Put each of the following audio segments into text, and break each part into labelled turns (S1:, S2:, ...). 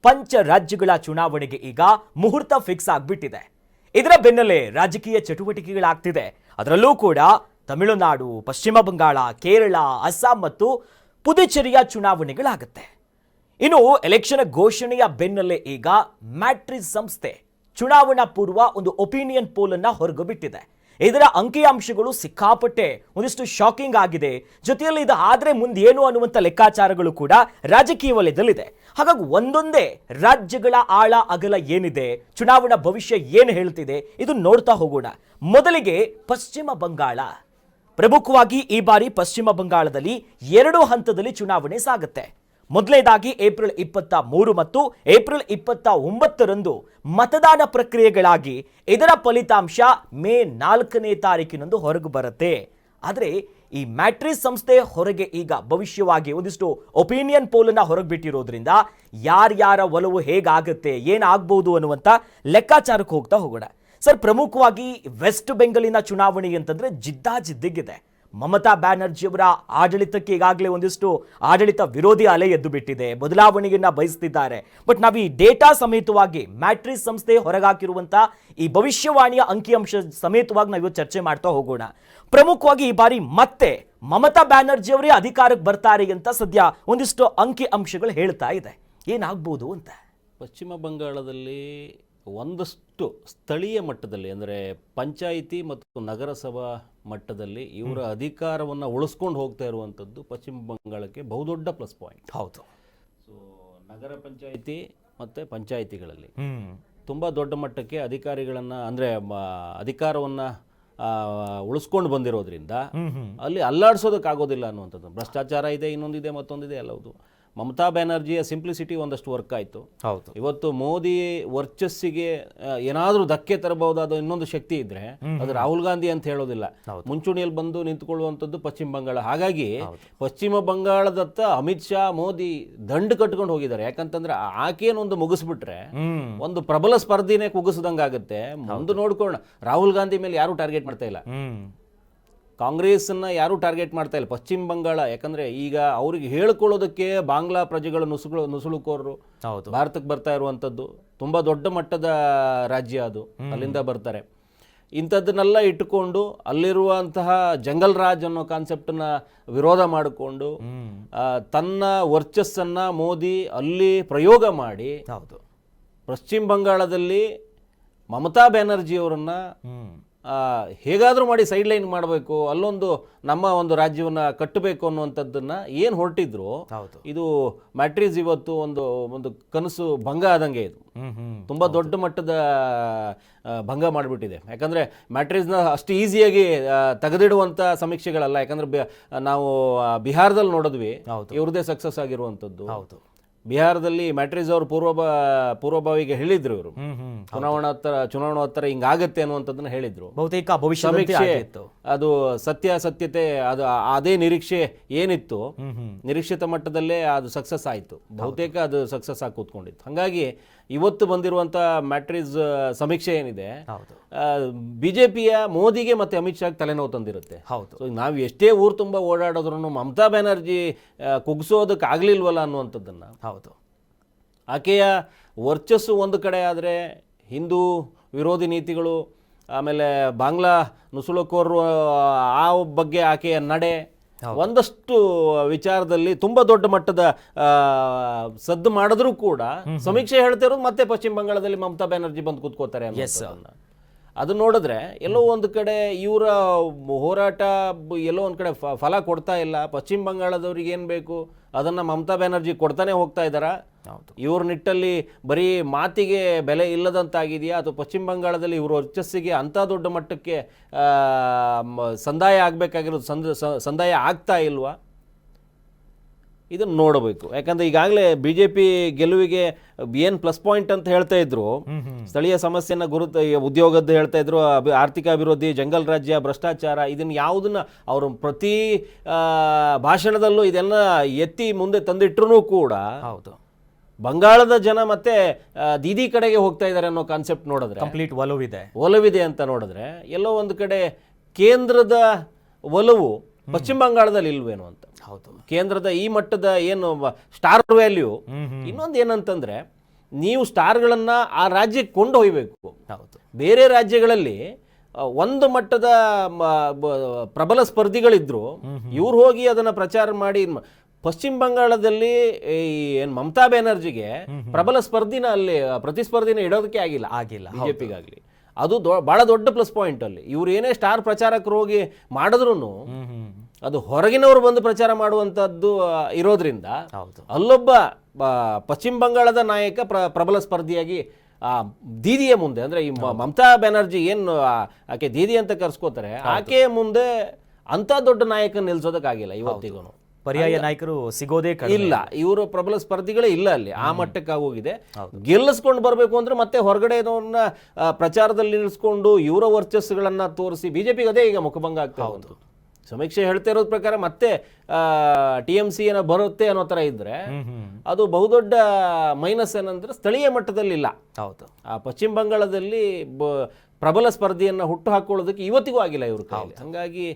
S1: ಪಂಚ ರಾಜ್ಯಗಳ ಚುನಾವಣೆಗೆ ಈಗ ಮುಹೂರ್ತ ಫಿಕ್ಸ್ ಆಗಿಬಿಟ್ಟಿದೆ. ಇದರ ಬೆನ್ನಲ್ಲೇ ರಾಜಕೀಯ ಚಟುವಟಿಕೆಗಳಾಗ್ತಿದೆ. ಅದರಲ್ಲೂ ಕೂಡ ತಮಿಳುನಾಡು, ಪಶ್ಚಿಮ ಬಂಗಾಳ, ಕೇರಳ, ಅಸ್ಸಾಂ ಮತ್ತು ಪುದುಚೇರಿಯ ಚುನಾವಣೆಗಳಾಗುತ್ತೆ. ಇನ್ನು ಎಲೆಕ್ಷನ್ ಘೋಷಣೆಯ ಬೆನ್ನಲ್ಲೇ ಈಗ ಮ್ಯಾಟ್ರಿಸ್ ಸಂಸ್ಥೆ ಚುನಾವಣಾ ಪೂರ್ವ ಒಂದು ಒಪಿನಿಯನ್ ಪೋಲ್ ಅನ್ನ ಹೊರಗುಬಿಟ್ಟಿದೆ. ಇದರ ಅಂಕಿಅಂಶಗಳು ಸಿಕ್ಕಾಪಟ್ಟೆ ಒಂದಿಷ್ಟು ಶಾಕಿಂಗ್ ಆಗಿದೆ. ಜೊತೆಯಲ್ಲಿ ಇದು ಆದ್ರೆ ಮುಂದೆ ಏನು ಅನ್ನುವಂಥ ಲೆಕ್ಕಾಚಾರಗಳು ಕೂಡ ರಾಜಕೀಯ ವಲಯದಲ್ಲಿದೆ. ಹಾಗಾಗಿ ಒಂದೊಂದೇ ರಾಜ್ಯಗಳ ಆಳ ಅಗಲ ಏನಿದೆ, ಚುನಾವಣಾ ಭವಿಷ್ಯ ಏನು ಹೇಳ್ತಿದೆ, ಇದು ನೋಡ್ತಾ ಹೋಗೋಣ. ಮೊದಲಿಗೆ ಪಶ್ಚಿಮ ಬಂಗಾಳ. ಪ್ರಮುಖವಾಗಿ ಈ ಬಾರಿ ಪಶ್ಚಿಮ ಬಂಗಾಳದಲ್ಲಿ 2 ಹಂತದಲ್ಲಿ ಚುನಾವಣೆ ಸಾಗುತ್ತೆ. ಮೊದಲನೇದಾಗಿ ಏಪ್ರಿಲ್ 23 ಮತ್ತು ಏಪ್ರಿಲ್ 29ರಂದು ಮತದಾನ ಪ್ರಕ್ರಿಯೆಗಳಾಗಿ ಇದರ ಫಲಿತಾಂಶ ಮೇ 4ನೇ ತಾರೀಕಿನಂದು ಹೊರಗೆ ಬರುತ್ತೆ. ಆದರೆ ಈ ಮ್ಯಾಟ್ರಿಸ್ ಸಂಸ್ಥೆ ಹೊರಗೆ ಈಗ ಭವಿಷ್ಯವಾಗಿ ಒಂದಿಷ್ಟು ಒಪಿನಿಯನ್ ಪೋಲನ್ನು ಹೊರಗೆ ಬಿಟ್ಟಿರೋದ್ರಿಂದ ಯಾರ್ಯಾರ ಒಲವು ಹೇಗಾಗುತ್ತೆ, ಏನಾಗ್ಬೋದು ಅನ್ನುವಂಥ ಲೆಕ್ಕಾಚಾರಕ್ಕೆ ಹೋಗ್ತಾ ಹೋಗೋಣ. ಸರ್, ಪ್ರಮುಖವಾಗಿ ವೆಸ್ಟ್ ಬೆಂಗಾಲಿನ ಚುನಾವಣೆ ಅಂತಂದ್ರೆ ಜಿದ್ದಾಜಿದ್ದಿಗಿದೆ. ಮಮತಾ ಬ್ಯಾನರ್ಜಿಯವರ ಆಡಳಿತಕ್ಕೆ ಈಗಾಗಲೇ ಒಂದಿಷ್ಟು ಆಡಳಿತ ವಿರೋಧಿ ಅಲೆ ಎದ್ದು ಬಿಟ್ಟಿದೆ. ಬದಲಾವಣೆಯನ್ನ ಬಯಸ್ತಿದ್ದಾರೆ. ಬಟ್ ನಾವು ಈ ಡೇಟಾ ಸಮೇತವಾಗಿ ಮ್ಯಾಟ್ರಿಸ್ ಸಂಸ್ಥೆ ಹೊರಗಾಕಿರುವಂಥ ಈ ಭವಿಷ್ಯವಾಣಿಯ ಅಂಕಿಅಂಶ ಸಮೇತವಾಗಿ ನಾವು ಚರ್ಚೆ ಮಾಡ್ತಾ ಹೋಗೋಣ. ಪ್ರಮುಖವಾಗಿ ಈ ಬಾರಿ ಮತ್ತೆ ಮಮತಾ ಬ್ಯಾನರ್ಜಿಯವರೇ ಅಧಿಕಾರಕ್ಕೆ ಬರ್ತಾರೆ ಅಂತ ಸದ್ಯ ಒಂದಿಷ್ಟು ಅಂಕಿ ಅಂಶಗಳು ಹೇಳ್ತಾ ಇದೆ. ಏನಾಗ್ಬೋದು ಅಂತ.
S2: ಪಶ್ಚಿಮ ಬಂಗಾಳದಲ್ಲಿ ಒಂದಷ್ಟು ಸ್ಥಳೀಯ ಮಟ್ಟದಲ್ಲಿ ಅಂದರೆ ಪಂಚಾಯಿತಿ ಮತ್ತು ನಗರಸಭಾ ಮಟ್ಟದಲ್ಲಿ ಇವರ ಅಧಿಕಾರವನ್ನು ಉಳಿಸ್ಕೊಂಡು ಹೋಗ್ತಾ ಇರುವಂಥದ್ದು ಪಶ್ಚಿಮ ಬಂಗಾಳಕ್ಕೆ ಬಹುದೊಡ್ಡ ಪ್ಲಸ್ ಪಾಯಿಂಟ್.
S1: ಹೌದು.
S2: ಸೊ ನಗರ ಪಂಚಾಯಿತಿ ಮತ್ತು ಪಂಚಾಯಿತಿಗಳಲ್ಲಿ ತುಂಬ ದೊಡ್ಡ ಮಟ್ಟಕ್ಕೆ ಅಧಿಕಾರಿಗಳನ್ನು ಅಂದರೆ ಅಧಿಕಾರವನ್ನು ಉಳಿಸ್ಕೊಂಡು ಬಂದಿರೋದ್ರಿಂದ ಅಲ್ಲಿ ಅಲ್ಲಾಡಿಸೋದಕ್ಕಾಗೋದಿಲ್ಲ ಅನ್ನುವಂಥದ್ದು. ಭ್ರಷ್ಟಾಚಾರ ಇದೆ, ಇನ್ನೊಂದಿದೆ, ಮತ್ತೊಂದಿದೆ, ಎಲ್ಲವುದು. ಮಮತಾ ಬ್ಯಾನರ್ಜಿಯ ಸಿಂಪ್ಲಿಸಿಟಿ ಒಂದಷ್ಟು ವರ್ಕ್ ಆಯಿತು.
S1: ಹೌದು.
S2: ಇವತ್ತು ಮೋದಿ ವರ್ಚಸ್ಸಿಗೆ ಏನಾದರೂ ಧಕ್ಕೆ ತರಬಹುದಾದ ಇನ್ನೊಂದು ಶಕ್ತಿ ಇದ್ರೆ ಅದು ರಾಹುಲ್ ಗಾಂಧಿ ಅಂತ ಹೇಳೋದಿಲ್ಲ. ಮುಂಚೂಣಿಯಲ್ಲಿ ಬಂದು ನಿಂತುಕೊಳ್ಳುವಂಥದ್ದು ಪಶ್ಚಿಮ ಬಂಗಾಳ. ಹಾಗಾಗಿ ಪಶ್ಚಿಮ ಬಂಗಾಳದತ್ತ ಅಮಿತ್ ಶಾ, ಮೋದಿ ದಂಡು ಕಟ್ಕೊಂಡು ಹೋಗಿದ್ದಾರೆ. ಯಾಕಂತಂದ್ರೆ ಆಕೆಯನ್ನೊಂದು ಮುಗಿಸ್ಬಿಟ್ರೆ ಒಂದು ಪ್ರಬಲ ಸ್ಪರ್ಧಿನೇ ಕುಗ್ಗಿಸ್ದಂಗಾಗುತ್ತೆ. ಮುಂದೆ ನೋಡ್ಕೊಳ್ಳೋಣ. ರಾಹುಲ್ ಗಾಂಧಿ ಮೇಲೆ ಯಾರು ಟಾರ್ಗೆಟ್ ಮಾಡ್ತಾ ಇಲ್ಲ, ಕಾಂಗ್ರೆಸ್ನ ಯಾರೂ ಟಾರ್ಗೆಟ್ ಮಾಡ್ತಾ ಇಲ್ಲ. ಪಶ್ಚಿಮ ಬಂಗಾಳ ಯಾಕಂದ್ರೆ ಈಗ ಅವ್ರಿಗೆ ಹೇಳ್ಕೊಳ್ಳೋದಕ್ಕೆ ಬಾಂಗ್ಲಾ ಪ್ರಜೆಗಳು ನುಸುಳುಕೋರರು ಭಾರತಕ್ಕೆ ಬರ್ತಾ ಇರುವಂಥದ್ದು. ತುಂಬ ದೊಡ್ಡ ಮಟ್ಟದ ರಾಜ್ಯ ಅದು, ಅಲ್ಲಿಂದ ಬರ್ತಾರೆ. ಇಂಥದ್ದನ್ನೆಲ್ಲ ಇಟ್ಟುಕೊಂಡು ಅಲ್ಲಿರುವಂತಹ ಜಂಗಲ್ ರಾಜ್ ಅನ್ನೋ ಕಾನ್ಸೆಪ್ಟನ್ನ ವಿರೋಧ ಮಾಡಿಕೊಂಡು ತನ್ನ ವರ್ಚಸ್ಸನ್ನ ಮೋದಿ ಅಲ್ಲಿ ಪ್ರಯೋಗ ಮಾಡಿ ಪಶ್ಚಿಮ ಬಂಗಾಳದಲ್ಲಿ ಮಮತಾ ಬ್ಯಾನರ್ಜಿಯವರನ್ನ ಹೇಗಾದರೂ ಮಾಡಿ ಸೈಡ್ ಲೈನ್ ಮಾಡಬೇಕು, ಅಲ್ಲೊಂದು ನಮ್ಮ ಒಂದು ರಾಜ್ಯವನ್ನು ಕಟ್ಟಬೇಕು ಅನ್ನುವಂಥದ್ದನ್ನ ಏನು ಹೊರಟಿದ್ರು. ಇದು ಮ್ಯಾಟ್ರಿಸ್ ಇವತ್ತು ಒಂದು ಕನಸು ಭಂಗ ಆದಂಗೆ. ಇದು ತುಂಬ ದೊಡ್ಡ ಮಟ್ಟದ ಭಂಗ ಮಾಡಿಬಿಟ್ಟಿದೆ. ಯಾಕಂದರೆ ಮ್ಯಾಟ್ರಿಸ್ನ ಅಷ್ಟು ಈಸಿಯಾಗಿ ತೆಗೆದಿಡುವಂಥ ಸಮೀಕ್ಷೆಗಳಲ್ಲ. ಯಾಕಂದರೆ ನಾವು ಬಿಹಾರದಲ್ಲಿ ನೋಡಿದ್ವಿ, ಇವ್ರದೇ ಸಕ್ಸಸ್ ಆಗಿರುವಂಥದ್ದು. ಬಿಹಾರದಲ್ಲಿ ಮ್ಯಾಟ್ರಿಸ್ ಅವರು ಪೂರ್ವಭಾವಿಗೆ ಹೇಳಿದ್ರು. ಇವರು ಚುನಾವಣೋತ್ತರ ಹಿಂಗಾಗತ್ತೆ ಅನ್ನುವಂಥದ್ದನ್ನ ಹೇಳಿದ್ರು.
S1: ಬಹುತೇಕ
S2: ಸಮೀಕ್ಷೆ ಅದು ಸತ್ಯತೆ ಅದು ಅದೇ ನಿರೀಕ್ಷೆ ಏನಿತ್ತು, ನಿರೀಕ್ಷಿತ ಮಟ್ಟದಲ್ಲೇ ಅದು ಸಕ್ಸಸ್ ಆಯಿತು. ಬಹುತೇಕ ಅದು ಸಕ್ಸಸ್ ಆಗಿ ಕೂತ್ಕೊಂಡಿತ್ತು. ಹಾಗಾಗಿ ಇವತ್ತು ಬಂದಿರುವಂಥ ಮ್ಯಾಟ್ರಿಸ್ ಸಮೀಕ್ಷೆ ಏನಿದೆ, ಬಿಜೆಪಿಯ ಮೋದಿಗೆ ಮತ್ತೆ ಅಮಿತ್ ಶಾಗೆ ತಲೆನೋವು ತಂದಿರುತ್ತೆ. ಸೊ ನಾವು ಎಷ್ಟೇ ಊರು ತುಂಬ ಓಡಾಡೋದ್ರೂ ಮಮತಾ ಬ್ಯಾನರ್ಜಿ ಕುಗ್ಸೋದಕ್ಕೆ ಆಗ್ಲಿಲ್ವಲ್ಲ ಅನ್ನುವಂಥದ್ದನ್ನ. ಆಕೆಯ ವರ್ಚಸ್ಸು ಒಂದು ಕಡೆ ಆದರೆ ಹಿಂದೂ ವಿರೋಧಿ ನೀತಿಗಳು, ಆಮೇಲೆ ಬಾಂಗ್ಲಾ ನುಸುಳುಕೋರರು ಆ ಬಗ್ಗೆ ಆಕೆಯ ನಡೆ, ಒಂದಷ್ಟು ವಿಚಾರದಲ್ಲಿ ತುಂಬಾ ದೊಡ್ಡ ಮಟ್ಟದ ಸದ್ದು ಮಾಡಿದ್ರು ಕೂಡ ಸಮೀಕ್ಷೆ ಹೇಳ್ತಾ ಇರೋದು ಮತ್ತೆ ಪಶ್ಚಿಮ ಬಂಗಾಳದಲ್ಲಿ ಮಮತಾ ಬ್ಯಾನರ್ಜಿ ಬಂದು ಕೂತ್ಕೋತಾರೆ ಅನ್ನೋದನ್ನ. ಅದು ನೋಡಿದ್ರೆ ಎಲ್ಲೋ ಒಂದು ಕಡೆ ಇವರ ಹೋರಾಟ ಎಲ್ಲೋ ಒಂದು ಕಡೆ ಫಲ ಕೊಡ್ತಾ ಇಲ್ಲ. ಪಶ್ಚಿಮ ಬಂಗಾಳದವ್ರಿಗೆ ಏನು ಬೇಕು ಅದನ್ನು ಮಮತಾ ಬ್ಯಾನರ್ಜಿ ಕೊಡ್ತಾನೆ ಹೋಗ್ತಾ ಇದ್ದಾರಾ? ಇವ್ರ ನಿಟ್ಟಲ್ಲಿ ಬರೀ ಮಾತಿಗೆ ಬೆಲೆ ಇಲ್ಲದಂತಾಗಿದೆಯಾ, ಅಥವಾ ಪಶ್ಚಿಮ ಬಂಗಾಳದಲ್ಲಿ ಇವ್ರ ವರ್ಚಸ್ಸಿಗೆ ಅಂಥ ದೊಡ್ಡ ಮಟ್ಟಕ್ಕೆ ಸಂದಾಯ ಆಗಬೇಕಾಗಿರೋದು ಸಂದಾಯ ಆಗ್ತಾ ಇಲ್ವಾ? ಇದನ್ನು ನೋಡಬೇಕು. ಯಾಕಂದರೆ ಈಗಾಗಲೇ ಬಿ ಜೆ ಪಿ ಗೆಲುವಿಗೆ ಏನು ಪ್ಲಸ್ ಪಾಯಿಂಟ್ ಅಂತ ಹೇಳ್ತಾ ಇದ್ರು, ಸ್ಥಳೀಯ ಸಮಸ್ಯೆನ ಉದ್ಯೋಗದ್ದು ಹೇಳ್ತಾ ಇದ್ರು, ಆರ್ಥಿಕ ಅಭಿವೃದ್ಧಿ, ಜಂಗಲ್ ರಾಜ್ಯ, ಭ್ರಷ್ಟಾಚಾರ, ಇದನ್ನು ಯಾವುದನ್ನ ಅವರು ಪ್ರತಿ ಭಾಷಣದಲ್ಲೂ ಇದೆಲ್ಲ ಎತ್ತಿ ಮುಂದೆ ತಂದಿಟ್ರೂ ಕೂಡ ಬಂಗಾಳದ ಜನ ಮತ್ತೆ ದೀದಿ ಕಡೆಗೆ ಹೋಗ್ತಾ ಇದ್ದಾರೆ ಅನ್ನೋ ಕಾನ್ಸೆಪ್ಟ್ ನೋಡಿದ್ರೆ,
S1: ಕಂಪ್ಲೀಟ್
S2: ಒಲವಿದೆ ಅಂತ ನೋಡಿದ್ರೆ ಎಲ್ಲೋ ಒಂದು ಕಡೆ ಕೇಂದ್ರದ ಒಲವು ಪಶ್ಚಿಮ ಬಂಗಾಳದಲ್ಲಿ ಇಲ್ವೇನು ಅಂತ. ಕೇಂದ್ರದ ಈ ಮಟ್ಟದ ಏನು ಸ್ಟಾರ್ ವ್ಯಾಲ್ಯೂ. ಇನ್ನೊಂದು ಏನಂತಂದ್ರೆ ನೀವು ಸ್ಟಾರ್ಗಳನ್ನ ಆ ರಾಜ್ಯಕ್ಕೆ ಕೊಂಡು ಹೋಗ್ಬೇಕು.
S1: ಹೌದು.
S2: ಬೇರೆ ರಾಜ್ಯಗಳಲ್ಲಿ ಒಂದು ಮಟ್ಟದ ಪ್ರಬಲ ಸ್ಪರ್ಧಿಗಳಿದ್ರು, ಇವ್ರು ಹೋಗಿ ಅದನ್ನ ಪ್ರಚಾರ ಮಾಡಿ. ಪಶ್ಚಿಮ ಬಂಗಾಳದಲ್ಲಿ ಏನ್ ಮಮತಾ ಬ್ಯಾನರ್ಜಿಗೆ ಪ್ರಬಲ ಸ್ಪರ್ಧಿನ ಅಲ್ಲಿ ಪ್ರತಿಸ್ಪರ್ಧಿನ ಇಡೋದಕ್ಕೆ ಆಗಿಲ್ಲ ಬಿಜೆಪಿಗಾಗ್ಲಿ. ಅದು ಬಹಳ ದೊಡ್ಡ ಪ್ಲಸ್ ಪಾಯಿಂಟ್. ಅಲ್ಲಿ ಇವ್ರು ಏನೇ ಸ್ಟಾರ್ ಪ್ರಚಾರಕರು ಹೋಗಿ ಮಾಡಿದ್ರು ಅದು ಹೊರಗಿನವರು ಬಂದು ಪ್ರಚಾರ ಮಾಡುವಂತದ್ದು ಇರೋದ್ರಿಂದ ಅಲ್ಲೊಬ್ಬ ಪಶ್ಚಿಮ ಬಂಗಾಳದ ನಾಯಕ ಪ್ರಬಲ ಸ್ಪರ್ಧಿಯಾಗಿ ದೀದಿಯ ಮುಂದೆ, ಅಂದ್ರೆ ಈ ಮಮತಾ ಬ್ಯಾನರ್ಜಿ ಏನು ಆಕೆ ದೀದಿ ಅಂತ ಕರ್ಸ್ಕೋತಾರೆ, ಆಕೆಯ ಮುಂದೆ ಅಂತ ದೊಡ್ಡ ನಾಯಕ ನಿಲ್ಸೋದಕ್ಕಾಗಿಲ್ಲ ಇವತ್ತಿಗೂ.
S1: ಪರ್ಯಾಯ ನಾಯಕರು ಸಿಗೋದೇ
S2: ಇಲ್ಲ, ಇವರು ಪ್ರಬಲ ಸ್ಪರ್ಧಿಗಳೇ ಇಲ್ಲ ಅಲ್ಲಿ. ಆ ಮಟ್ಟಕ್ಕೆ ಆಗೋಗಿದೆ. ಗೆಲ್ಲಿಸ್ಕೊಂಡು ಬರಬೇಕು ಅಂದ್ರೆ ಮತ್ತೆ ಹೊರಗಡೆ ಪ್ರಚಾರದಲ್ಲಿ ನಿಲ್ಲಿಸ್ಕೊಂಡು ಇವರ ವರ್ಚಸ್ಸುಗಳನ್ನ ತೋರಿಸಿ ಬಿಜೆಪಿಗೆ ಅದೇ ಈಗ ಮುಖಭಂಗ ಆಗ್ತಾ ಉಂಟು. ಸಮೀಕ್ಷೆ ಹೇಳ್ತಾ ಇರೋದ್ ಪ್ರಕಾರ ಮತ್ತೆ TMC ಏನೋ ಬರುತ್ತೆ ಅನ್ನೋ ತರ ಇದ್ರೆ ಅದು ಬಹುದೊಡ್ಡ ಮೈನಸ್ ಏನಂದ್ರೆ ಸ್ಥಳೀಯ ಮಟ್ಟದಲ್ಲಿ ಇಲ್ಲ.
S1: ಹೌದು.
S2: ಆ ಪಶ್ಚಿಮ ಬಂಗಾಳದಲ್ಲಿ ಪ್ರಬಲ ಸ್ಪರ್ಧೆಯನ್ನ ಹುಟ್ಟು ಹಾಕೊಳ್ಳೋದಕ್ಕೆ ಇವತ್ತಿಗೂ ಆಗಿಲ್ಲ ಇವ್ರ ಕೈಯಲ್ಲಿ. ಹಂಗಾಗಿ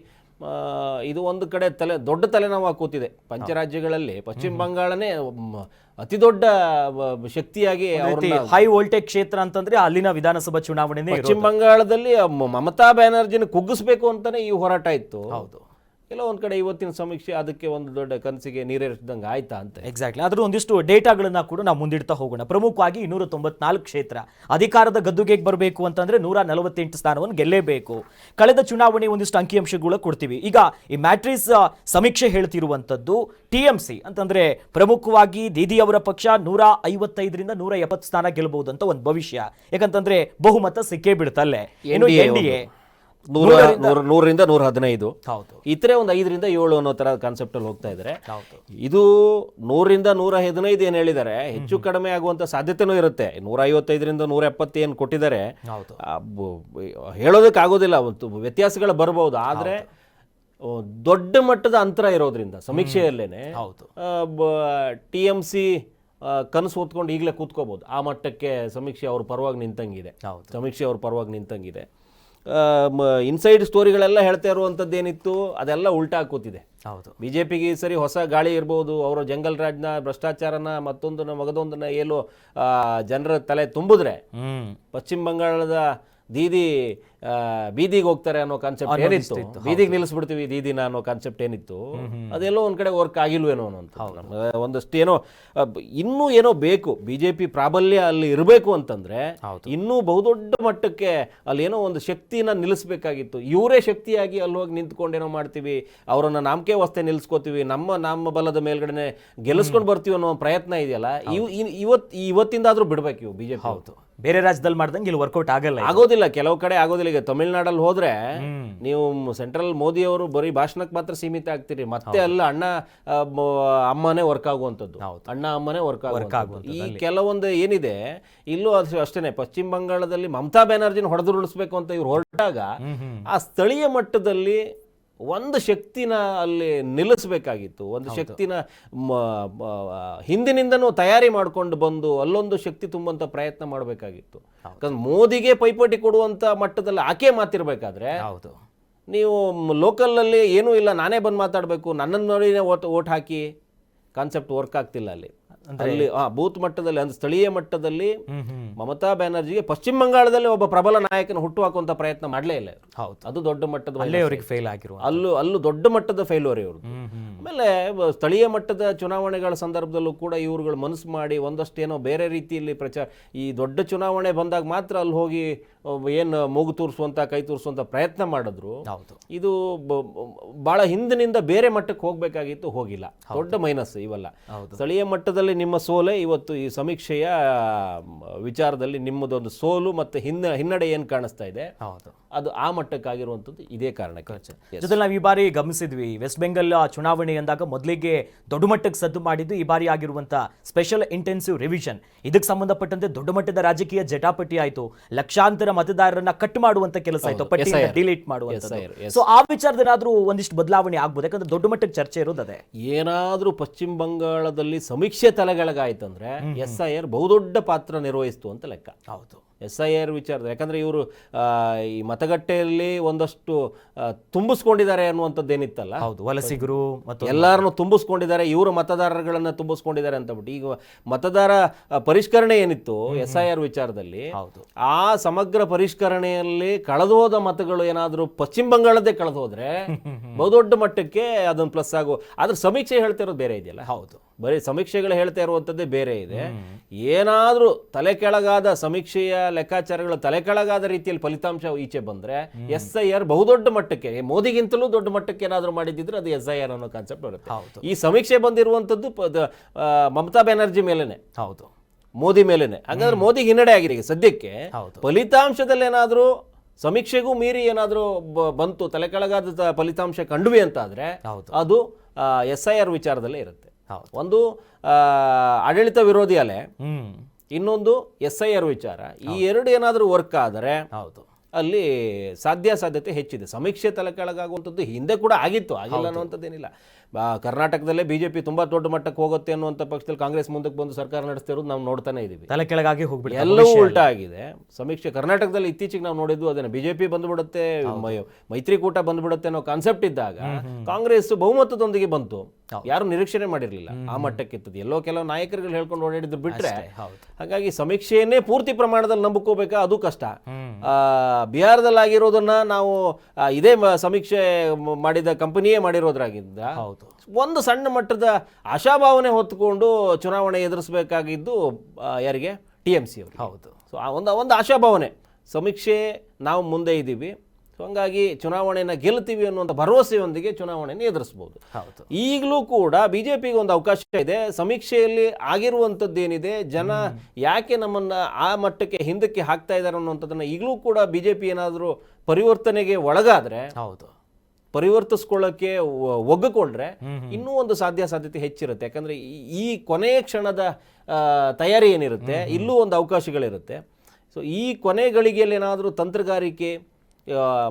S2: ಇದು ಒಂದು ಕಡೆ ದೊಡ್ಡ ತಲೆನೋವು ಕೂತಿದೆ. ಪಂಚರಾಜ್ಯಗಳಲ್ಲಿ ಪಶ್ಚಿಮ ಬಂಗಾಳನೇ ಅತಿ ದೊಡ್ಡ ಶಕ್ತಿಯಾಗಿ
S1: ಹೈ ವೋಲ್ಟೇಜ್ ಕ್ಷೇತ್ರ ಅಂತಂದ್ರೆ ಅಲ್ಲಿನ ವಿಧಾನಸಭಾ ಚುನಾವಣೆ.
S2: ಪಶ್ಚಿಮ ಬಂಗಾಳದಲ್ಲಿ ಮಮತಾ ಬ್ಯಾನರ್ಜಿನ ಕುಗ್ಗಿಸ್ಬೇಕು ಅಂತಾನೆ ಈ ಹೋರಾಟ ಇತ್ತು.
S1: ಹೌದು.
S2: ಕೆಲವೊಂದು ಕಡೆ ಇವತ್ತಿನ ಸಮೀಕ್ಷೆ ಅದಕ್ಕೆ ಒಂದು ದೊಡ್ಡ ಕನಸಿಗೆ ನೀರೇರಿಸಿದಂಗೆ ಆಯ್ತಾ ಅಂತ.
S1: ಎಕ್ಸಾಕ್ಟ್ಲಿ. ಅದ್ರ ಒಂದಿಷ್ಟು ಡೇಟಾಗಳನ್ನ ಕೂಡ ನಾವು ಮುಂದಿಡ್ತಾ ಹೋಗೋಣ. ಪ್ರಮುಖವಾಗಿ 294 ಕ್ಷೇತ್ರ ಅಧಿಕಾರದ ಗದ್ದುಗೆಗೆ ಬರಬೇಕು ಅಂತಂದ್ರೆ 148 ಸ್ಥಾನವನ್ನು ಗೆಲ್ಲೇಬೇಕು. ಕಳೆದ ಚುನಾವಣೆ ಒಂದಿಷ್ಟು ಅಂಕಿಅಂಶಗಳು ಕೊಡ್ತೀವಿ. ಈಗ ಈ ಮ್ಯಾಟ್ರಿಕ್ಸ್ ಸಮೀಕ್ಷೆ ಹೇಳ್ತಿರುವಂತದ್ದು TMC ಅಂತಂದ್ರೆ ಪ್ರಮುಖವಾಗಿ ದೀದಿ ಅವರ ಪಕ್ಷ 155ರಿಂದ 170 ಸ್ಥಾನ ಗೆಲ್ಲಬಹುದು ಅಂತ ಒಂದು ಭವಿಷ್ಯ. ಯಾಕಂತಂದ್ರೆ ಬಹುಮತ ಸಿಕ್ಕೇ ಬಿಡುತ್ತಲ್ಲೇ. ಇನ್ನು NDA
S2: 100ರಿಂದ 115.
S1: ಹೌದು.
S2: ಇತರೆ ಒಂದು 5ರಿಂದ 7 ಅನ್ನೋ ತರ ಕಾನ್ಸೆಪ್ಟ್ ಅಲ್ಲಿ ಹೋಗ್ತಾ ಇದ್ದಾರೆ. ಇದು 100ರಿಂದ 115 ಏನ್ ಹೇಳಿದ್ದಾರೆ, ಹೆಚ್ಚು ಕಡಿಮೆ ಆಗುವಂತ ಸಾಧ್ಯತೆನೂ ಇರುತ್ತೆ. 155ರಿಂದ 170 ಏನ್ ಕೊಟ್ಟಿದ್ದಾರೆ, ಹೇಳೋದಕ್ಕೆ ಆಗೋದಿಲ್ಲ, ವ್ಯತ್ಯಾಸಗಳು ಬರಬಹುದು. ಆದ್ರೆ ದೊಡ್ಡ ಮಟ್ಟದ ಅಂತರ ಇರೋದ್ರಿಂದ ಸಮೀಕ್ಷೆಯಲ್ಲೇನೆ TMC ಕನಸು ಹೊತ್ಕೊಂಡು ಈಗಲೇ ಕೂತ್ಕೋಬಹುದು. ಆ ಮಟ್ಟಕ್ಕೆ ಸಮೀಕ್ಷೆ ಅವ್ರ ಪರವಾಗಿ ನಿಂತಂಗಿದೆ. ಇನ್ಸೈಡ್ ಸ್ಟೋರಿಗಳೆಲ್ಲ ಹೇಳ್ತಾ ಇರುವಂಥದ್ದು ಏನಿತ್ತು ಅದೆಲ್ಲ ಉಲ್ಟಾ ಕೂತಿದೆ. ಬಿಜೆಪಿಗೆ ಈ ಸರಿ ಹೊಸ ಗಾಳಿ ಇರ್ಬೋದು. ಅವರು ಜಂಗಲ್ ರಾಜ್ನ ಭ್ರಷ್ಟಾಚಾರನ ಮತ್ತೊಂದನ್ನ ಮಗದೊಂದನ್ನ ಏನು ಜನರ ತಲೆ ತುಂಬಿದ್ರೆ ಪಶ್ಚಿಮ ಬಂಗಾಳದ ದೀದಿ ಬೀದಿಗೆ ಹೋಗ್ತಾರೆ ಅನ್ನೋ ಕಾನ್ಸೆಪ್ಟ್ ಏನಿತ್ತು, ಬೀದಿಗೆ ನಿಲ್ಲಿಸ್ಬಿಡ್ತೀವಿ ದೀದಿನ ಅನ್ನೋ ಕಾನ್ಸೆಪ್ಟ್ ಏನಿತ್ತು, ಅದೆಲ್ಲೋ ಒಂದ್ ಕಡೆ ವರ್ಕ್ ಆಗಿಲ್ವೇನೋ ಅಂತ ಒಂದಷ್ಟು ಇನ್ನೂ ಏನೋ ಬೇಕು. ಬಿಜೆಪಿ ಪ್ರಾಬಲ್ಯ ಅಲ್ಲಿ ಇರಬೇಕು ಅಂತಂದ್ರೆ ಇನ್ನೂ ಬಹುದೊಡ್ಡ ಮಟ್ಟಕ್ಕೆ ಅಲ್ಲಿ ಏನೋ ಒಂದು ಶಕ್ತಿನ ನಿಲ್ಲಿಸಬೇಕಾಗಿತ್ತು. ಇವರೇ ಶಕ್ತಿಯಾಗಿ ಅಲ್ಲಿ ಹೋಗಿ ನಿಂತ್ಕೊಂಡೇನೋ ಮಾಡ್ತೀವಿ, ಅವರನ್ನ ನಾಮಕೆ ವಸ್ತೆ ನಿಲ್ಸ್ಕೋತೀವಿ, ನಮ್ಮ ಬಲದ ಮೇಲ್ಗಡೆ ಗೆಲ್ಲಿಸ್ಕೊಂಡು ಬರ್ತೀವಿ ಅನ್ನೋ ಪ್ರಯತ್ನ ಇದೆಯಲ್ಲ, ಇವತ್ತಿಂದಾದ್ರೂ ಬಿಡ್ಬೇಕು ಇವು ಬಿಜೆಪಿ.
S1: ಹೌದು. ಬೇರೆ ರಾಜ್ಯದಲ್ಲಿ ಮಾಡ್ದಂಗೆ ಇಲ್ಲಿ ವರ್ಕೌಟ್
S2: ಆಗೋದಿಲ್ಲ, ಕೆಲವು ಕಡೆ ಆಗೋದಿಲ್ಲ. ಈಗ ತಮಿಳ್ನಾಡಲ್ಲಿ ಹೋದ್ರೆ ನೀವು ಸೆಂಟ್ರಲ್ ಮೋದಿ ಅವರು ಬರೀ ಭಾಷಣಕ್ಕೆ ಮಾತ್ರ ಸೀಮಿತ ಆಗ್ತೀರಿ, ಮತ್ತೆ ಅಲ್ಲ ಅಮ್ಮನೇ ವರ್ಕ್ ಆಗುವಂಥದ್ದು, ಅಮ್ಮನೇ ವರ್ಕ್ ಆಗುವಂಥದ್ದು. ಈ ಕೆಲವೊಂದು ಏನಿದೆ ಇಲ್ಲೂ ಅಷ್ಟೇನೆ. ಪಶ್ಚಿಮ ಬಂಗಾಳದಲ್ಲಿ ಮಮತಾ ಬ್ಯಾನರ್ಜಿನ ಹೊಡೆದುರುಳಿಸ್ಬೇಕು ಅಂತ ಇವ್ರು ಹೊರಟಾಗ ಆ ಸ್ಥಳೀಯ ಮಟ್ಟದಲ್ಲಿ ಒಂದು ಶಕ್ತಿನ ಅಲ್ಲಿ ನಿಲ್ಲಿಸಬೇಕಾಗಿತ್ತು. ಒಂದು ಶಕ್ತಿನ ಹಿಂದಿನಿಂದನೂ ತಯಾರಿ ಮಾಡ್ಕೊಂಡು ಬಂದು ಅಲ್ಲೊಂದು ಶಕ್ತಿ ತುಂಬುವಂತ ಪ್ರಯತ್ನ ಮಾಡಬೇಕಾಗಿತ್ತು. ಯಾಕಂದ್ರೆ ಮೋದಿಗೆ ಪೈಪೋಟಿ ಕೊಡುವಂತ ಮಟ್ಟದಲ್ಲಿ ಆಕೆ ಮಾತಿರ್ಬೇಕಾದ್ರೆ ನೀವು ಲೋಕಲ್ ಅಲ್ಲಿ ಏನೂ ಇಲ್ಲ, ನಾನೇ ಬಂದು ಮಾತಾಡಬೇಕು, ನನ್ನನ್ನು ನೋಡಿನೇ ಓಟ್ ಹಾಕಿ ಕಾನ್ಸೆಪ್ಟ್ ವರ್ಕ್ ಆಗ್ತಿಲ್ಲ ಅಲ್ಲಿ. ಅಲ್ಲಿ ಬೂತ್ ಮಟ್ಟದಲ್ಲಿ ಅಂದ್ರೆ ಸ್ಥಳೀಯ ಮಟ್ಟದಲ್ಲಿ ಮಮತಾ ಬ್ಯಾನರ್ಜಿಗೆ ಪಶ್ಚಿಮ ಬಂಗಾಳದಲ್ಲಿ ಒಬ್ಬ ಪ್ರಬಲ ನಾಯಕನ ಹುಟ್ಟು ಹಾಕುವಂತ ಪ್ರಯತ್ನ ಮಾಡಲೇ ಇಲ್ಲ. ಅದು ದೊಡ್ಡ ಮಟ್ಟದ ಅಲ್ಲೂ ದೊಡ್ಡ ಮಟ್ಟದ ಫೇಲ್ಯೂರ್ ಇವರು. ಆಮೇಲೆ ಸ್ಥಳೀಯ ಮಟ್ಟದ ಚುನಾವಣೆಗಳ ಸಂದರ್ಭದಲ್ಲೂ ಕೂಡ ಇವ್ರುಗಳು ಮನಸ್ಸು ಮಾಡಿ ಒಂದಷ್ಟೇನೋ ಬೇರೆ ರೀತಿಯಲ್ಲಿ ಪ್ರಚಾರ, ಈ ದೊಡ್ಡ ಚುನಾವಣೆ ಬಂದಾಗ ಮಾತ್ರ ಅಲ್ಲಿ ಹೋಗಿ ಏನು ಮೂಗು ತೋರಿಸುವಂತ ಕೈ ತೋರಿಸುವಂತ ಪ್ರಯತ್ನ ಮಾಡಿದ್ರು. ಇದು ಬಹಳ ಹಿಂದಿನಿಂದ ಬೇರೆ ಮಟ್ಟಕ್ಕೆ ಹೋಗ್ಬೇಕಾಗಿತ್ತು, ಹೋಗಿಲ್ಲ. ದೊಡ್ಡ ಮೈನಸ್ ಇವೆಲ್ಲ. ಸ್ಥಳೀಯ ಮಟ್ಟದಲ್ಲಿ ನಿಮ್ಮ ಸೋಲೆ ಇವತ್ತು ಈ ಸಮೀಕ್ಷೆಯ ವಿಚಾರದಲ್ಲಿ ನಿಮ್ಮದೊಂದು ಸೋಲು ಮತ್ತೆ ಹಿನ್ನಡೆ ಏನ್ ಕಾಣಿಸ್ತಾ ಇದೆ ಅದು ಆ ಮಟ್ಟಕ್ಕಾಗಿರುವಂಥದ್ದು ಇದೇ ಕಾರಣಕ್ಕೆ.
S1: ಜೊತೆಲಿ ನಾವು ಈ ಬಾರಿ ಗಮನಿಸಿದ್ವಿ, ವೆಸ್ಟ್ ಬೆಂಗಾಲ್ ಚುನಾವಣೆ ಅಂದಾಗ ಮೊದಲಿಗೆ ದೊಡ್ಡ ಮಟ್ಟಕ್ಕೆ ಸದ್ದು ಮಾಡಿದ್ದು ಈ ಬಾರಿ ಆಗಿರುವಂತ ಸ್ಪೆಷಲ್ ಇಂಟೆನ್ಸಿವ್ ರಿವಿಷನ್. ಇದಕ್ಕೆ ಸಂಬಂಧಪಟ್ಟಂತೆ ದೊಡ್ಡ ಮಟ್ಟದ ರಾಜಕೀಯ ಜಟಾಪಟಿ ಆಯ್ತು, ಲಕ್ಷಾಂತರ ಮತದಾರರನ್ನ ಕಟ್ ಮಾಡುವಂತ ಕೆಲಸ ಆಯ್ತು, ಪಟ್ಟಿಯನ್ನು ಡಿಲೀಟ್ ಮಾಡುವಂತ. ಸೊ ಆ ವಿಚಾರದಲ್ಲಾದ್ರೂ ಒಂದಿಷ್ಟು ಬದಲಾವಣೆ ಆಗ್ಬೋದು, ಯಾಕಂದ್ರೆ ದೊಡ್ಡ ಮಟ್ಟಕ್ಕೆ ಚರ್ಚೆ ಇರೋದು ಅದೇ.
S2: ಏನಾದ್ರೂ ಪಶ್ಚಿಮ ಬಂಗಾಳದಲ್ಲಿ ಸಮೀಕ್ಷೆ ತಲೆಗಳಾಯ್ತಂದ್ರೆ SIR ಬಹುದೊಡ್ಡ ಪಾತ್ರ ನಿರ್ವಹಿಸ್ತು ಅಂತ ಲೆಕ್ಕ.
S1: ಹೌದು.
S2: SIR ವಿಚಾರದ, ಯಾಕಂದ್ರೆ ಇವರು ಈ ಮತಗಟ್ಟೆಯಲ್ಲಿ ಒಂದಷ್ಟು ತುಂಬಿಸ್ಕೊಂಡಿದ್ದಾರೆ ಅನ್ನುವಂಥದ್ದೇನಿತ್ತಲ್ಲ,
S1: ಹೌದು, ವಲಸಿಗರು ಮತ್ತು
S2: ಎಲ್ಲರನ್ನು ತುಂಬಿಸ್ಕೊಂಡಿದ್ದಾರೆ, ಇವರು ಮತದಾರಗಳನ್ನ ತುಂಬಿಸ್ಕೊಂಡಿದ್ದಾರೆ ಅಂತ ಬಿಟ್ಟು ಈಗ ಮತದಾರ ಪರಿಷ್ಕರಣೆ ಏನಿತ್ತು SIR ವಿಚಾರದಲ್ಲಿ,
S1: ಹೌದು,
S2: ಆ ಸಮಗ್ರ ಪರಿಷ್ಕರಣೆಯಲ್ಲಿ ಕಳೆದೋದ ಮತಗಳು ಏನಾದರೂ ಪಶ್ಚಿಮ ಬಂಗಾಳದ್ದೇ ಕಳೆದು ಹೋದ್ರೆ ಬಹುದೊಡ್ಡ ಮಟ್ಟಕ್ಕೆ ಅದೊಂದು ಪ್ಲಸ್ ಆಗೋ. ಆದ್ರೆ ಸಮೀಕ್ಷೆ ಹೇಳ್ತಾ ಇರೋದು ಬೇರೆ ಇದೆಯಲ್ಲ.
S1: ಹೌದು,
S2: ಬರೀ ಸಮೀಕ್ಷೆಗಳು ಹೇಳ್ತಾ ಇರುವಂಥದ್ದೇ ಬೇರೆ ಇದೆ. ಏನಾದರೂ ತಲೆ ಕೆಳಗಾದ ಸಮೀಕ್ಷೆಯ ಲೆಕ್ಕಾಚಾರಗಳು ತಲೆ ಕೆಳಗಾದ ರೀತಿಯಲ್ಲಿ ಫಲಿತಾಂಶ ಈಚೆ ಬಂದ್ರೆ SIR ಬಹುದೊಡ್ಡ ಮಟ್ಟಕ್ಕೆ, ಮೋದಿಗಿಂತಲೂ ದೊಡ್ಡ ಮಟ್ಟಕ್ಕೆ ಏನಾದರೂ ಮಾಡಿದ್ರೆ ಅದು SIR ಅನ್ನೋ ಕಾನ್ಸೆಪ್ಟ್ ಬರುತ್ತೆ. ಈ ಸಮೀಕ್ಷೆ ಬಂದಿರುವಂಥದ್ದು ಮಮತಾ ಬ್ಯಾನರ್ಜಿ ಮೇಲೇನೆ,
S1: ಹೌದು,
S2: ಮೋದಿ ಮೇಲೇನೆ. ಹಾಗಾದ್ರೆ ಮೋದಿ ಹಿನ್ನಡೆ ಆಗಿದೆ ಈಗ ಸದ್ಯಕ್ಕೆ.
S1: ಹೌದು.
S2: ಫಲಿತಾಂಶದಲ್ಲಿ ಏನಾದರೂ ಸಮೀಕ್ಷೆಗೂ ಮೀರಿ ಏನಾದರೂ ಬಂತು, ತಲೆ ಕೆಳಗಾದ ಫಲಿತಾಂಶ ಕಂಡುವಿ ಅಂತ ಆದ್ರೆ ಅದು SIR ವಿಚಾರದಲ್ಲೇ ಇರುತ್ತೆ. ಒಂದು ಆಡಳಿತ ವಿರೋಧಿ ಅಲೆ, ಇನ್ನೊಂದು SIR ವಿಚಾರ. ಈ ಎರಡು ಏನಾದರೂ ವರ್ಕ್ ಆದರೆ
S1: ಹೌದು,
S2: ಅಲ್ಲಿ ಸಾಧ್ಯತೆ ಹೆಚ್ಚಿದೆ. ಸಮೀಕ್ಷೆ ತಲೆ ಕೆಳಗಾಗುವಂಥದ್ದು ಹಿಂದೆ ಕೂಡ ಆಗಿತ್ತು, ಆಗಿಲ್ಲ ಅನ್ನುವಂಥದ್ದೇನಿಲ್ಲ. ಕರ್ನಾಟಕದಲ್ಲೇ ಬಿಜೆಪಿ ತುಂಬಾ ದೊಡ್ಡ ಮಟ್ಟಕ್ಕೆ ಹೋಗುತ್ತೆ ಅನ್ನುವಂಥ ಪಕ್ಷದಲ್ಲಿ ಕಾಂಗ್ರೆಸ್ ಮುಂದಕ್ಕೆ ಬಂದು ಸರ್ಕಾರ ನಡೆಸ್ತಿರೋದು ನಾವು ನೋಡ್ತಾನೆ ಇದೀವಿ.
S1: ತಲೆ ಕೆಳಗಾಗಿ ಹೋಗ್ಬಿಟ್ಟು
S2: ಎಲ್ಲವೂ ಉಲ್ಟಾ ಆಗಿದೆ. ಸಮೀಕ್ಷೆ ಕರ್ನಾಟಕದಲ್ಲಿ ಇತ್ತೀಚೆಗೆ ನಾವು ನೋಡಿದ್ವು ಅದನ್ನ, ಬಿಜೆಪಿ ಬಂದ್ಬಿಡುತ್ತೆ, ಮೈತ್ರಿಕೂಟ ಬಂದ್ಬಿಡುತ್ತೆ ಅನ್ನೋ ಕಾನ್ಸೆಪ್ಟ್ ಇದ್ದಾಗ ಕಾಂಗ್ರೆಸ್ ಬಹುಮತದೊಂದಿಗೆ ಬಂತು. ಯಾರು ನಿರೀಕ್ಷಣೆ ಮಾಡಿರಲಿಲ್ಲ ಆ ಮಟ್ಟಕ್ಕೆ ಇರ್ತದೆ. ಎಲ್ಲೋ ಕೆಲವು ನಾಯಕರುಗಳು ಹೇಳ್ಕೊಂಡು ಓಡಾಡಿದ್ರು ಬಿಟ್ರೆ. ಹಾಗಾಗಿ ಸಮೀಕ್ಷೆಯನ್ನೇ ಪೂರ್ತಿ ಪ್ರಮಾಣದಲ್ಲಿ ನಂಬಿಕೋಬೇಕಾ ಅದು ಕಷ್ಟ. ಬಿಹಾರದಲ್ಲಿ ಆಗಿರೋದನ್ನ ನಾವು ಇದೇ ಸಮೀಕ್ಷೆ ಮಾಡಿದ ಕಂಪನಿಯೇ ಮಾಡಿರೋದ್ರಾಗಿದ್ದ ಒಂದು ಸಣ್ಣ ಮಟ್ಟದ ಆಶಾಭಾವನೆ ಹೊತ್ತುಕೊಂಡು ಚುನಾವಣೆ ಎದುರಿಸಬೇಕಾಗಿದ್ದು ಯಾರಿಗೆ? TMC ಅವರು. ಹೌದು. ಸೊ ಆ ಒಂದು ಆಶಾಭಾವನೆ, ಸಮೀಕ್ಷೆ ನಾವು ಮುಂದೆ ಇದ್ದೀವಿ, ಸೊ ಹಂಗಾಗಿ ಚುನಾವಣೆಯನ್ನು ಗೆಲ್ತೀವಿ ಅನ್ನುವಂಥ ಭರವಸೆಯೊಂದಿಗೆ ಚುನಾವಣೆಯನ್ನು ಎದುರಿಸಬಹುದು. ಈಗಲೂ ಕೂಡ ಬಿಜೆಪಿಗೆ ಒಂದು ಅವಕಾಶ ಇದೆ. ಸಮೀಕ್ಷೆಯಲ್ಲಿ ಆಗಿರುವಂಥದ್ದೇನಿದೆ, ಜನ ಯಾಕೆ ನಮ್ಮನ್ನ ಆ ಮಟ್ಟಕ್ಕೆ ಹಿಂದಕ್ಕೆ ಹಾಕ್ತಾ ಇದ್ದಾರೆ ಅನ್ನುವಂಥದ್ದನ್ನ ಈಗಲೂ ಕೂಡ ಬಿಜೆಪಿ ಏನಾದರೂ ಪರಿವರ್ತನೆಗೆ ಒಳಗಾದ್ರೆ, ಹೌದು, ಪರಿವರ್ತಿಸ್ಕೊಳ್ಳೋಕ್ಕೆ ಒಗ್ಗಿಕೊಂಡ್ರೆ ಇನ್ನೂ ಒಂದು ಸಾಧ್ಯತೆ ಹೆಚ್ಚಿರುತ್ತೆ. ಯಾಕಂದ್ರೆ ಈ ಕೊನೆಯ ಕ್ಷಣದ ತಯಾರಿ ಏನಿರುತ್ತೆ, ಇಲ್ಲೂ ಒಂದು ಅವಕಾಶಗಳಿರುತ್ತೆ. ಸೊ ಈ ಕೊನೆ ಗಳಿಗೆಯಲ್ಲಿ ಏನಾದರೂ ತಂತ್ರಗಾರಿಕೆ,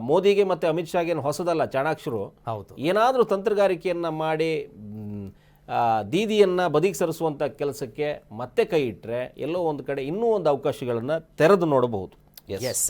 S2: ಮೋದಿಗೆ ಮತ್ತೆ ಅಮಿತ್ ಶಾಗೆ ಹೊಸದಲ್ಲ, ಚಾಣಾಕ್ಷರು, ಹೌದು, ಏನಾದರೂ ತಂತ್ರಗಾರಿಕೆಯನ್ನ ಮಾಡಿ ದೀದಿಯನ್ನ ಬದಿಗೆ ಸರಿಸುವಂತ ಕೆಲಸಕ್ಕೆ ಮತ್ತೆ ಕೈ ಇಟ್ಟರೆ ಎಲ್ಲೋ ಒಂದು ಕಡೆ ಇನ್ನೂ ಒಂದು ಅವಕಾಶಗಳನ್ನ ತೆರೆದು ನೋಡಬಹುದು.
S1: ಎಸ್.